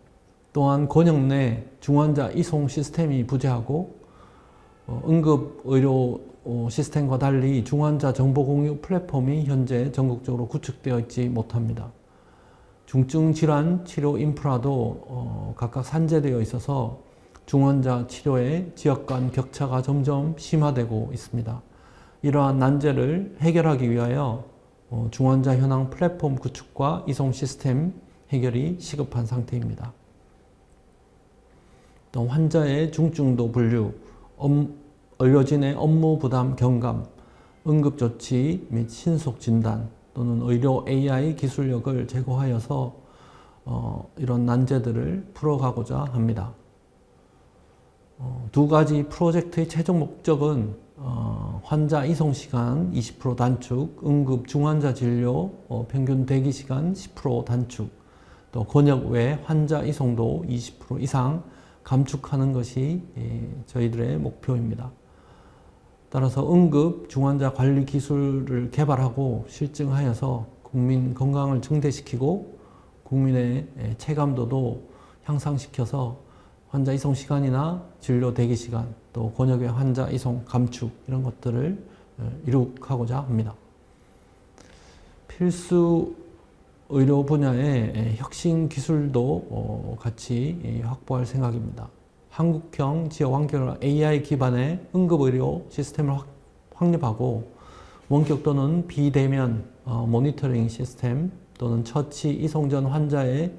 또한 권역 내 중환자 이송 시스템이 부재하고 응급의료 시스템과 달리 중환자 정보 공유 플랫폼이 현재 전국적으로 구축되어 있지 못합니다. 중증 질환 치료 인프라도 각각 산재되어 있어서 중환자 치료의 지역 간 격차가 점점 심화되고 있습니다. 이러한 난제를 해결하기 위하여 중환자 현황 플랫폼 구축과 이송 시스템 해결이 시급한 상태입니다. 또 환자의 중증도 분류, 의료진의 업무 부담 경감, 응급조치 및 신속 진단 또는 의료 AI 기술력을 제고하여서 이런 난제들을 풀어가고자 합니다. 2가지 프로젝트의 최종 목적은 환자 이송 시간 20% 단축, 응급 중환자 진료 평균 대기 시간 10% 단축, 또 권역 외 환자 이송도 20% 이상 감축하는 것이 저희들의 목표입니다. 따라서 응급 중환자 관리 기술을 개발하고 실증하여서 국민 건강을 증대시키고 국민의 체감도도 향상시켜서 환자 이송 시간이나 진료 대기 시간, 또 권역의 환자 이송 감축 이런 것들을 이룩하고자 합니다. 필수 의료 분야의 혁신 기술도 같이 확보할 생각입니다. 한국형 지역 완결 AI 기반의 응급의료 시스템을 확립하고 원격 또는 비대면 모니터링 시스템 또는 처치 이송 전 환자의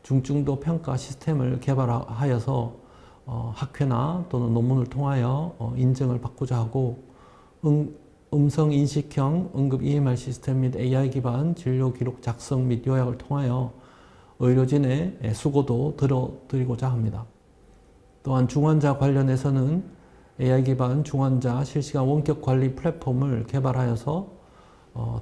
중증도 평가 시스템을 개발하여서 학회나 또는 논문을 통하여 인증을 받고자 하고 음성 인식형 응급 EMR 시스템 및 AI 기반 진료 기록 작성 및 요약을 통하여 의료진의 수고도 들어드리고자 합니다. 또한 중환자 관련해서는 AI 기반 중환자 실시간 원격 관리 플랫폼을 개발하여서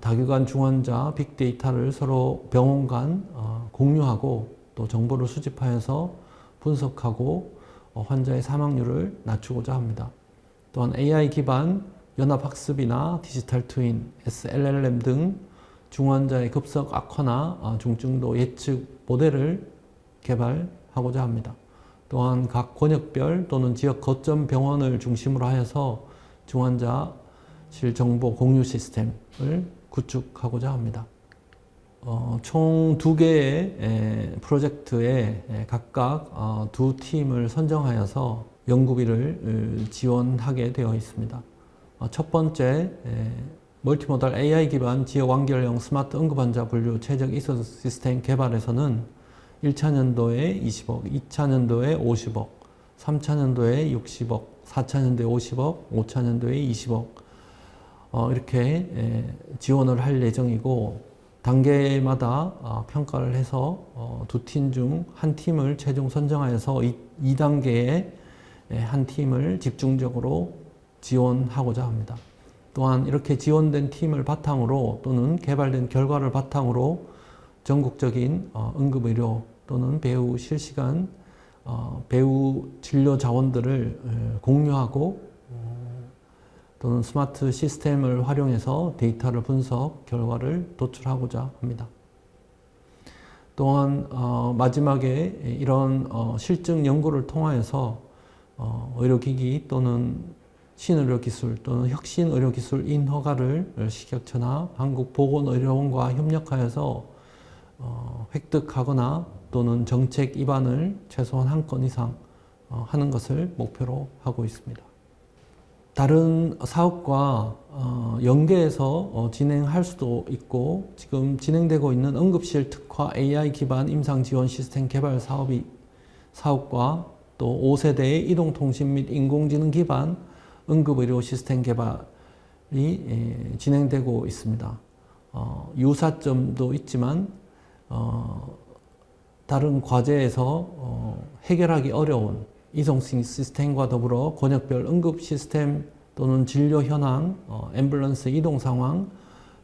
다규간 중환자 빅데이터를 서로 병원 간 공유하고 또 정보를 수집하여서 분석하고 환자의 사망률을 낮추고자 합니다. 또한 AI 기반 연합학습이나 디지털 트윈, SLLM 등 중환자의 급속 악화나 중증도 예측 모델을 개발하고자 합니다. 또한 각 권역별 또는 지역 거점 병원을 중심으로 하여서 중환자실 정보 공유 시스템을 구축하고자 합니다. 총 2개의 프로젝트에 각각 2팀을 선정하여서 연구비를 지원하게 되어 있습니다. 첫 번째, 멀티모달 AI 기반 지역 완결형 스마트 응급환자 분류 최적 이송 시스템 개발에서는 1차 년도에 20억, 2차 년도에 50억, 3차년도에 60억, 4차년도에 50억, 5차년도에 20억 이렇게 지원을 할 예정이고 단계마다 평가를 해서 두 팀 중 한 팀을 최종 선정하여서 2단계의 한 팀을 집중적으로 지원하고자 합니다. 또한 이렇게 지원된 팀을 바탕으로 또는 개발된 결과를 바탕으로 전국적인 응급의료 또는 배후 실시간 배후 진료 자원들을 공유하고 또는 스마트 시스템을 활용해서 데이터를 분석, 결과를 도출하고자 합니다. 또한 마지막에 이런 실증 연구를 통하여서 의료기기 또는 신의료기술 또는 혁신의료기술 인허가를 식약처나 한국보건의료원과 협력하여서 획득하거나 또는 정책 입안을 최소한 한 건 이상 하는 것을 목표로 하고 있습니다. 다른 사업과 연계해서 진행할 수도 있고 지금 진행되고 있는 응급실 특화 AI 기반 임상 지원 시스템 개발 사업과 또 5세대의 이동통신 및 인공지능 기반 응급의료 시스템 개발이 진행되고 있습니다. 유사점도 있지만 다른 과제에서 해결하기 어려운 이송식 시스템과 더불어 권역별 응급 시스템 또는 진료 현황, 앰뷸런스 이동 상황,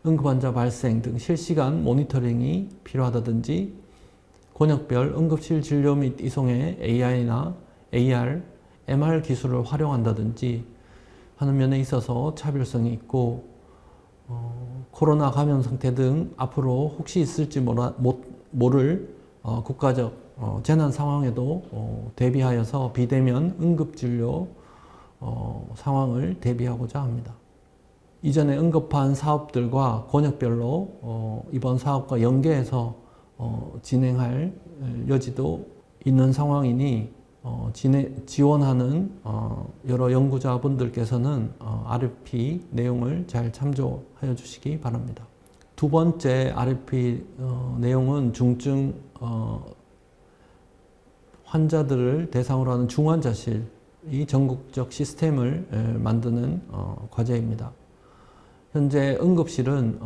응급환자 발생 등 실시간 모니터링이 필요하다든지 권역별 응급실 진료 및 이송에 AI나 AR, MR 기술을 활용한다든지 하는 면에 있어서 차별성이 있고 코로나 감염 상태 등 앞으로 혹시 있을지 모를 국가적 재난 상황에도 대비하여서 비대면 응급진료 상황을 대비하고자 합니다. 이전에 언급한 사업들과 권역별로 이번 사업과 연계해서 진행할 여지도 있는 상황이니 지원하는 여러 연구자분들께서는 RFP 내용을 잘 참조하여 주시기 바랍니다. 두 번째 RFP 내용은 중증 환자들을 대상으로 하는 중환자실이 전국적 시스템을 만드는 과제입니다. 현재 응급실은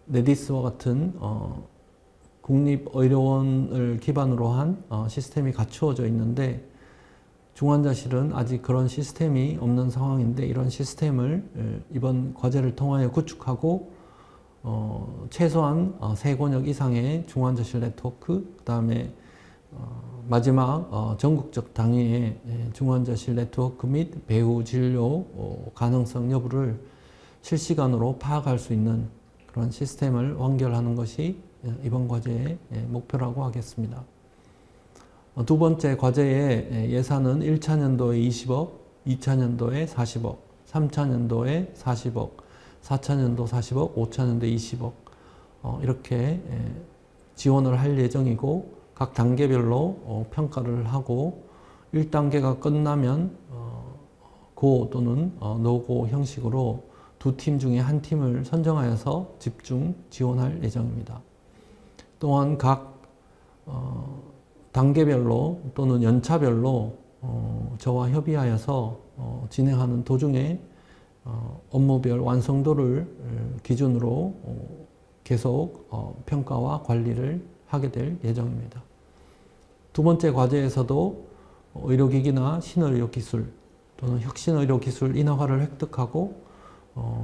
네디스와 같은 국립의료원을 기반으로 한 시스템이 갖추어져 있는데 중환자실은 아직 그런 시스템이 없는 상황인데 이런 시스템을 이번 과제를 통하여 구축하고 최소한 3권역 이상의 중환자실 네트워크, 그 다음에 마지막 전국적 단위의 중환자실 네트워크 및 배후 진료 가능성 여부를 실시간으로 파악할 수 있는 그런 시스템을 완결하는 것이 이번 과제의 목표라고 하겠습니다. 두 번째 과제의 예산은 1차년도에 20억, 2차년도에 40억, 3차년도에 40억, 4차년도 40억, 5차년도 20억 이렇게 지원을 할 예정이고 각 단계별로 평가를 하고 1단계가 끝나면 고 또는 노고 형식으로 두 팀 중에 한 팀을 선정하여서 집중 지원할 예정입니다. 또한 각 단계별로 또는 연차별로 저와 협의하여서 진행하는 도중에 업무별 완성도를 기준으로 계속 평가와 관리를 하게 될 예정입니다. 두 번째 과제에서도 의료기기나 신의료기술 또는 혁신의료기술 인허가를 획득하고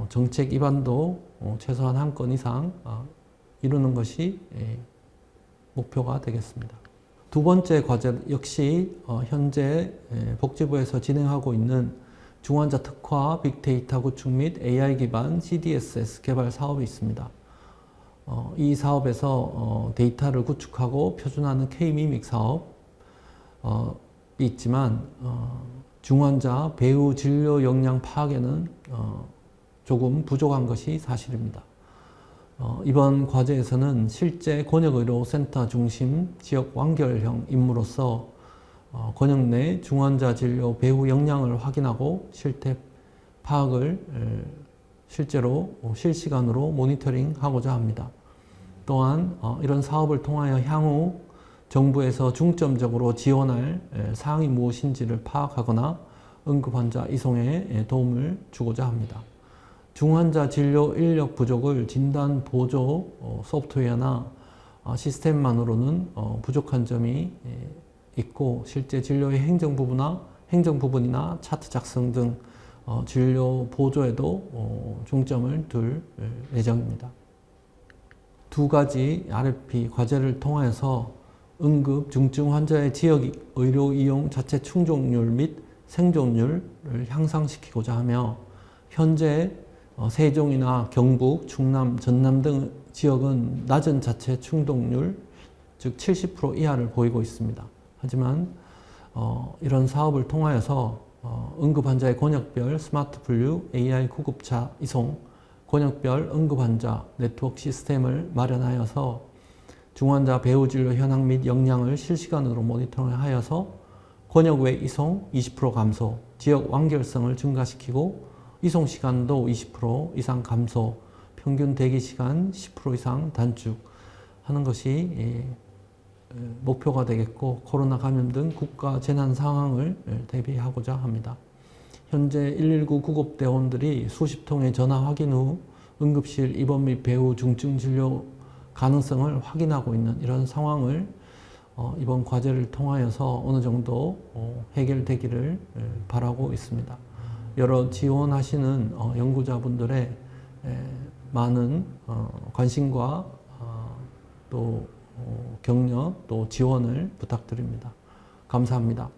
정책 입안도 최소한 한 건 이상 이루는 것이 목표가 되겠습니다. 두 번째 과제 역시 현재 복지부에서 진행하고 있는 중환자 특화 빅데이터 구축 및 AI 기반 CDSS 개발 사업이 있습니다. 이 사업에서 데이터를 구축하고 표준화하는 K-미믹 사업이 있지만 중환자 배후 진료 역량 파악에는 조금 부족한 것이 사실입니다. 이번 과제에서는 실제 권역의료센터 중심 지역 완결형 임무로서 권역 내 중환자 진료 배후 역량을 확인하고 실태 파악을 실제로 실시간으로 모니터링하고자 합니다. 또한 이런 사업을 통하여 향후 정부에서 중점적으로 지원할 사항이 무엇인지를 파악하거나 응급환자 이송에 도움을 주고자 합니다. 중환자 진료 인력 부족을 진단 보조 소프트웨어나 시스템만으로는 부족한 점이 있고, 실제 진료의 행정 부분이나 차트 작성 등 진료 보조에도 중점을 둘 예정입니다. 두 가지 RFP 과제를 통해서 응급 중증 환자의 지역 의료 이용 자체 충족률 및 생존율을 향상시키고자 하며, 현재 세종이나 경북, 충남, 전남 등 지역은 낮은 자체 충족률, 즉 70% 이하를 보이고 있습니다. 하지만 이런 사업을 통하여서 응급환자의 권역별 스마트 분류, AI 구급차 이송, 권역별 응급환자 네트워크 시스템을 마련하여서 중환자 배후 진료 현황 및 역량을 실시간으로 모니터링하여서 권역 외 이송 20% 감소, 지역 완결성을 증가시키고 이송 시간도 20% 이상 감소, 평균 대기 시간 10% 이상 단축하는 것이 목표가 되겠고, 코로나 감염 등 국가 재난 상황을 대비하고자 합니다. 현재 119 구급대원들이 수십 통의 전화 확인 후 응급실 입원 및 배후 중증 진료 가능성을 확인하고 있는 이런 상황을 이번 과제를 통하여서 어느 정도 해결되기를 바라고 있습니다. 여러 지원하시는 연구자분들의 많은 관심과 또 격려 또 지원을 부탁드립니다. 감사합니다.